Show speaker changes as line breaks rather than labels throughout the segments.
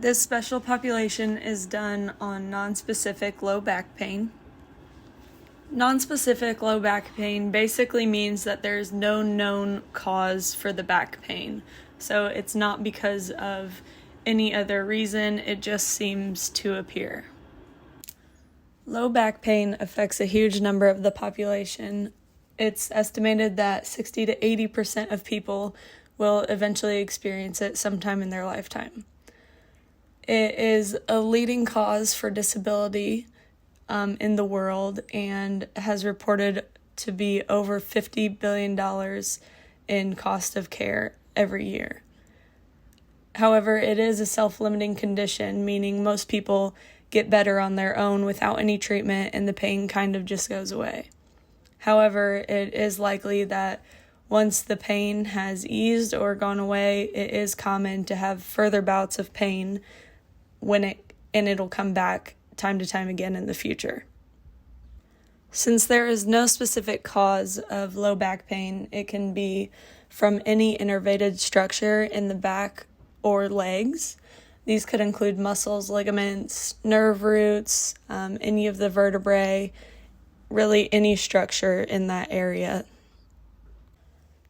This special population is done on nonspecific low back pain. Nonspecific low back pain basically means that there's no known cause for the back pain. So it's not because of any other reason, it just seems to appear. Low back pain affects a huge number of the population. It's estimated that 60 to 80% of people will eventually experience it sometime in their lifetime. It is a leading cause for disability in the world and has reported to be over $50 billion in cost of care every year. However, it is a self-limiting condition, meaning most people get better on their own without any treatment and the pain kind of just goes away. However, it is likely that once the pain has eased or gone away, it is common to have further bouts of pain and it'll come back time to time again in the future. Since there is no specific cause of low back pain, it can be from any innervated structure in the back or legs. These could include muscles, ligaments, nerve roots, any of the vertebrae, really any structure in that area.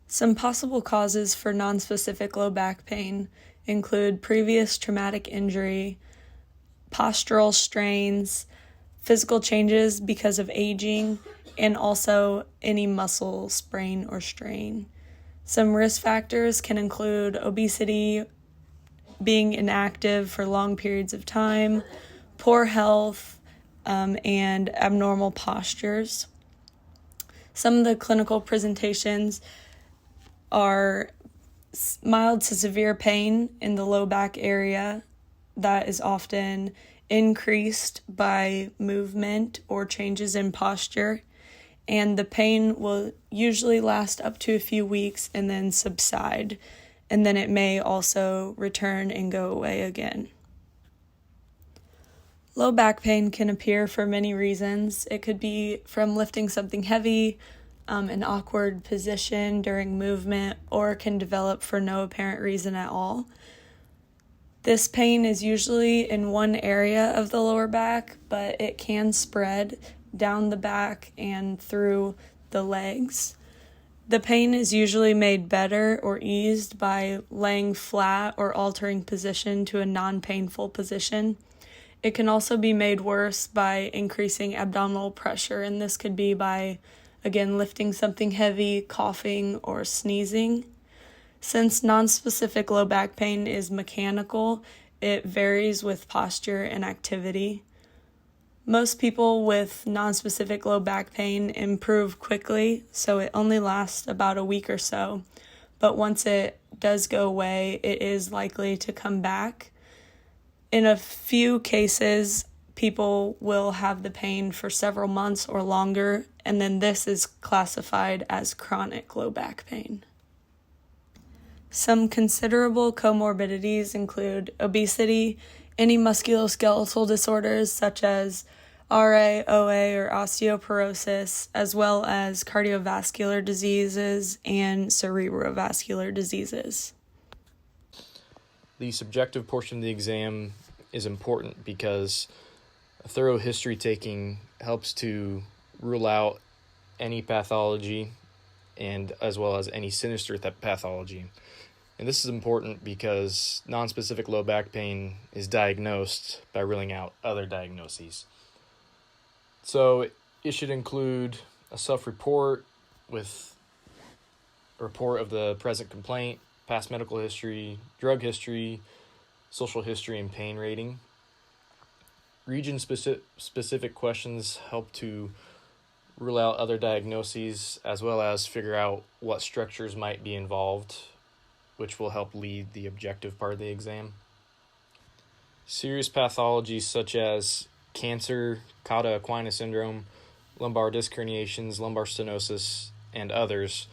Some possible causes for nonspecific low back pain include previous traumatic injury, postural strains, physical changes because of aging, and also any muscle sprain or strain. Some risk factors can include obesity, being inactive for long periods of time, poor health, and abnormal postures. Some of the clinical presentations are mild to severe pain in the low back area that is often increased by movement or changes in posture, and the pain will usually last up to a few weeks and then subside, and then it may also return and go away again. Low back pain can appear for many reasons. It could be from lifting something heavy, an awkward position during movement, or can develop for no apparent reason at all. This pain is usually in one area of the lower back, but it can spread down the back and through the legs. The pain is usually made better or eased by laying flat or altering position to a non-painful position. It can also be made worse by increasing abdominal pressure, and this could be by, again, lifting something heavy, coughing, or sneezing. Since nonspecific low back pain is mechanical, it varies with posture and activity. Most people with nonspecific low back pain improve quickly, so it only lasts about a week or so. But once it does go away, it is likely to come back. In a few cases, people will have the pain for several months or longer, and then this is classified as chronic low back pain. Some considerable comorbidities include obesity, any musculoskeletal disorders such as RA, OA, or osteoporosis, as well as cardiovascular diseases and cerebrovascular diseases.
The subjective portion of the exam is important because a thorough history taking helps to rule out any pathology and as well as any sinister pathology. And this is important because nonspecific low back pain is diagnosed by ruling out other diagnoses. So it should include a self-report with a report of the present complaint, past medical history, drug history, social history, and pain rating. Region-specific questions help to rule out other diagnoses as well as figure out what structures might be involved, which will help lead the objective part of the exam. Serious pathologies such as cancer, cauda equina syndrome, lumbar disc herniations, lumbar stenosis, and others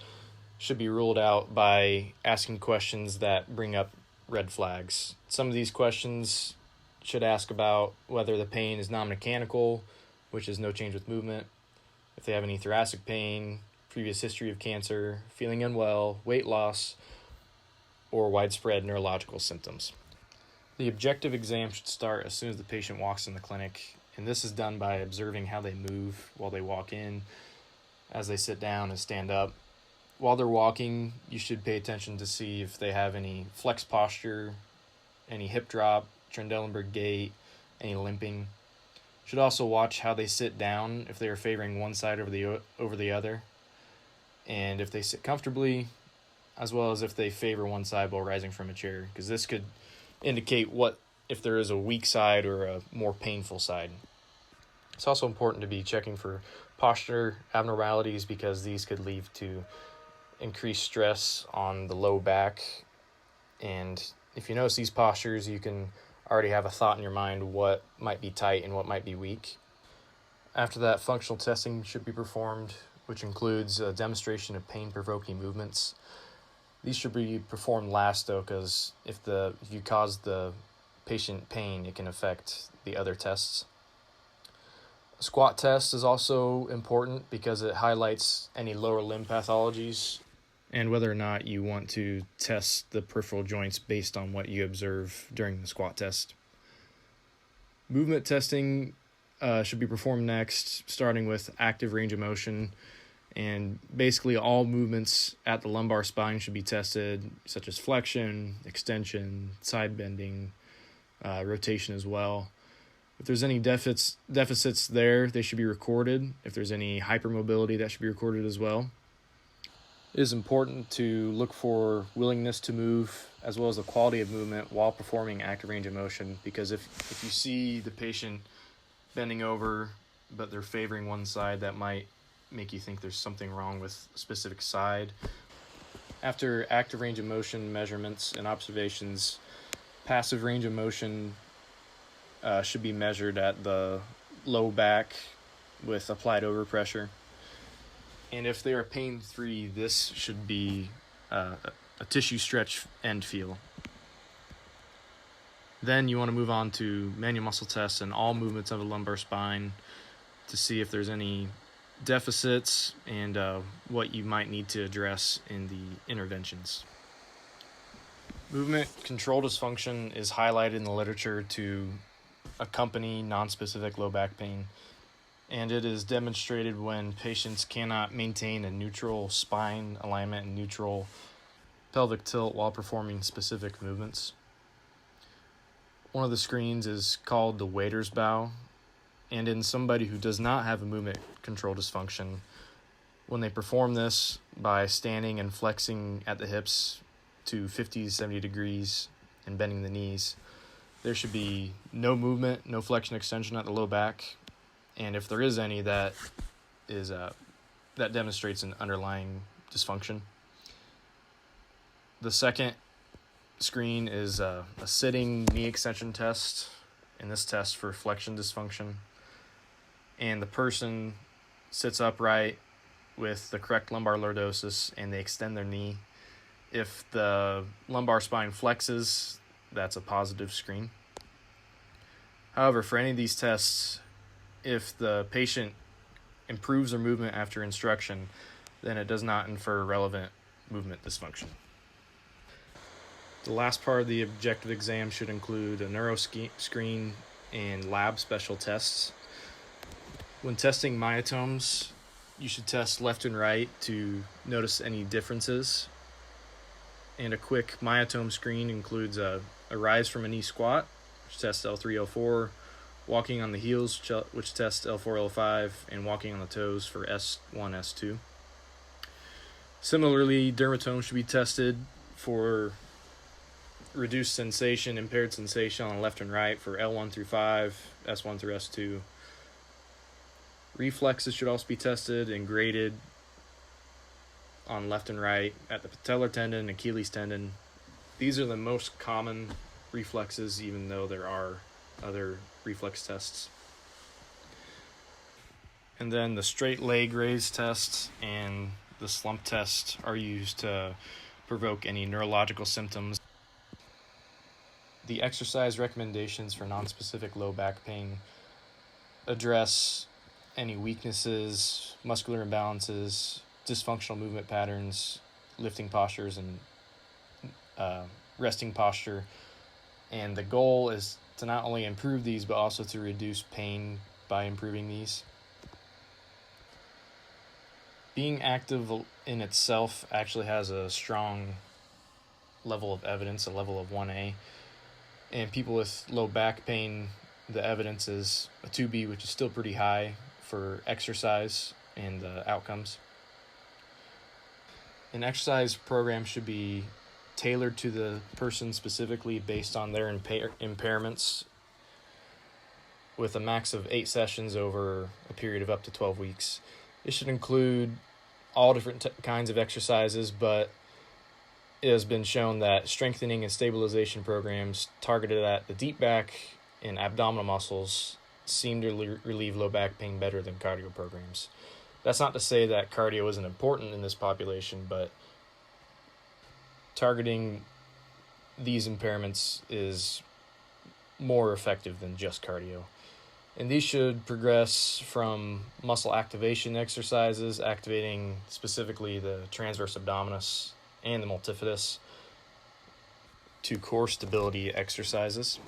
should be ruled out by asking questions that bring up red flags. Some of these questions should ask about whether the pain is non-mechanical, which is no change with movement, if they have any thoracic pain, previous history of cancer, feeling unwell, weight loss, or widespread neurological symptoms. The objective exam should start as soon as the patient walks in the clinic, and this is done by observing how they move while they walk in, as they sit down and stand up. While they're walking, you should pay attention to see if they have any flex posture, any hip drop, Trendelenburg gait, any limping. Should also watch how they sit down, if they are favoring one side over the other, and if they sit comfortably, as well as if they favor one side while rising from a chair, because this could indicate if there is a weak side or a more painful side. It's also important to be checking for posture abnormalities, because these could lead to increased stress on the low back. And if you notice these postures, you can already have a thought in your mind what might be tight and what might be weak. After that, functional testing should be performed, which includes a demonstration of pain-provoking movements. These should be performed last, though, because if you cause the patient pain, it can affect the other tests. A squat test is also important because it highlights any lower limb pathologies and whether or not you want to test the peripheral joints based on what you observe during the squat test. Movement testing should be performed next, starting with active range of motion. And basically all movements at the lumbar spine should be tested, such as flexion, extension, side bending, rotation as well. If there's any deficits there, they should be recorded. If there's any hypermobility, that should be recorded as well. It is important to look for willingness to move as well as the quality of movement while performing active range of motion, because if you see the patient bending over but they're favoring one side, that might make you think there's something wrong with a specific side. After active range of motion measurements and observations, passive range of motion should be measured at the low back with applied overpressure. And if they are pain-free, this should be a tissue stretch end feel. Then you want to move on to manual muscle tests and all movements of the lumbar spine to see if there's any deficits and what you might need to address in the interventions. Movement control dysfunction is highlighted in the literature to accompany nonspecific low back pain, and it is demonstrated when patients cannot maintain a neutral spine alignment and neutral pelvic tilt while performing specific movements. One of the screens is called the waiter's bow, and in somebody who does not have a movement control dysfunction, when they perform this by standing and flexing at the hips to 50 to 70 degrees and bending the knees, there should be no movement, no flexion extension at the low back, and if there is any, that demonstrates an underlying dysfunction. The second screen is a sitting knee extension test, in this test for flexion dysfunction, and the person sits upright with the correct lumbar lordosis and they extend their knee. If the lumbar spine flexes, that's a positive screen. However, for any of these tests, if the patient improves their movement after instruction, then it does not infer relevant movement dysfunction. The last part of the objective exam should include a neuro screen and lab special tests. When testing myotomes, you should test left and right to notice any differences. And a quick myotome screen includes a rise from a knee squat, which tests L3, L4, walking on the heels, which tests L4, L5, and walking on the toes for S1, S2. Similarly, dermatome should be tested for reduced sensation, impaired sensation on the left and right for L1 through 5, S1 through S2. Reflexes should also be tested and graded on left and right at the patellar tendon, Achilles tendon. These are the most common reflexes, even though there are other reflex tests. And then the straight leg raise test and the slump test are used to provoke any neurological symptoms. The exercise recommendations for nonspecific low back pain address any weaknesses, muscular imbalances, dysfunctional movement patterns, lifting postures, and resting posture, And the goal is to not only improve these, but also to reduce pain by improving these. Being active in itself actually has a strong level of evidence, a level of 1A. And people with low back pain, the evidence is a 2B, which is still pretty high for exercise and outcomes. An exercise program should be tailored to the person specifically based on their impairments, with a max of 8 sessions over a period of up to 12 weeks. It should include all different kinds of exercises, but it has been shown that strengthening and stabilization programs targeted at the deep back and abdominal muscles seem to relieve low back pain better than cardio programs. That's not to say that cardio isn't important in this population, but targeting these impairments is more effective than just cardio. And these should progress from muscle activation exercises, activating specifically the transverse abdominis and the multifidus, to core stability exercises.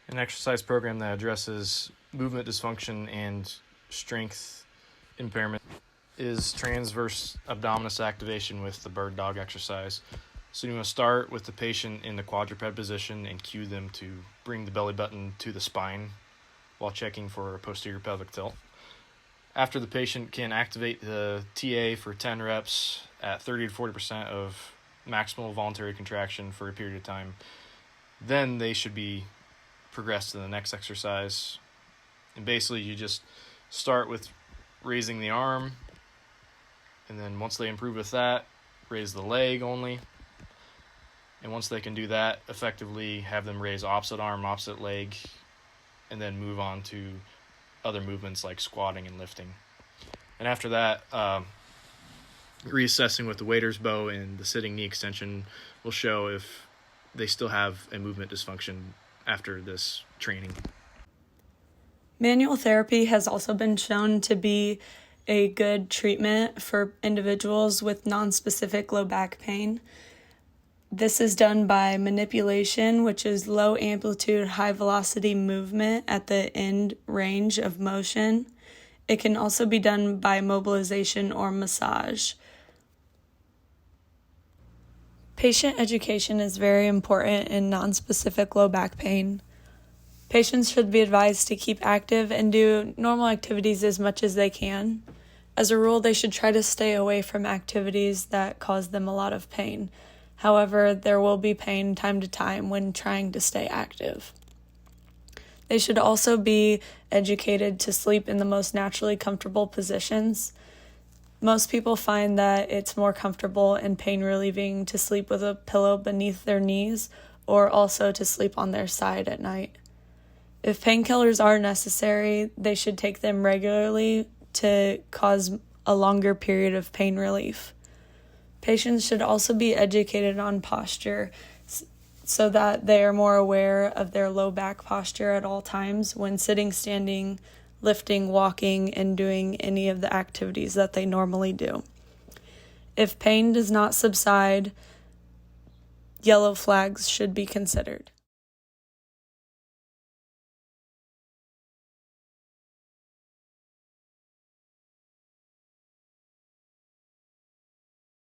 An exercise program that addresses movement dysfunction and strength impairment is transverse abdominis activation with the bird dog exercise. So you want to start with the patient in the quadruped position and cue them to bring the belly button to the spine while checking for a posterior pelvic tilt. After the patient can activate the TA for 10 reps at 30 to 40% of maximal voluntary contraction for a period of time, then they should be progressed to the next exercise. And basically you just start with raising the arm, and then once they improve with that, raise the leg only. And once they can do that effectively, have them raise opposite arm, opposite leg, and then move on to other movements like squatting and lifting. And after that, reassessing with the waiter's bow and the sitting knee extension will show if they still have a movement dysfunction after this training.
Manual therapy has also been shown to be a good treatment for individuals with nonspecific low back pain. This is done by manipulation, which is low amplitude, high velocity movement at the end range of motion. It can also be done by mobilization or massage. Patient education is very important in nonspecific low back pain. Patients should be advised to keep active and do normal activities as much as they can. As a rule, they should try to stay away from activities that cause them a lot of pain. However, there will be pain time to time when trying to stay active. They should also be educated to sleep in the most naturally comfortable positions. Most people find that it's more comfortable and pain relieving to sleep with a pillow beneath their knees or also to sleep on their side at night. If painkillers are necessary, they should take them regularly to cause a longer period of pain relief. Patients should also be educated on posture so that they are more aware of their low back posture at all times when sitting, standing, lifting, walking, and doing any of the activities that they normally do. If pain does not subside, yellow flags should be considered.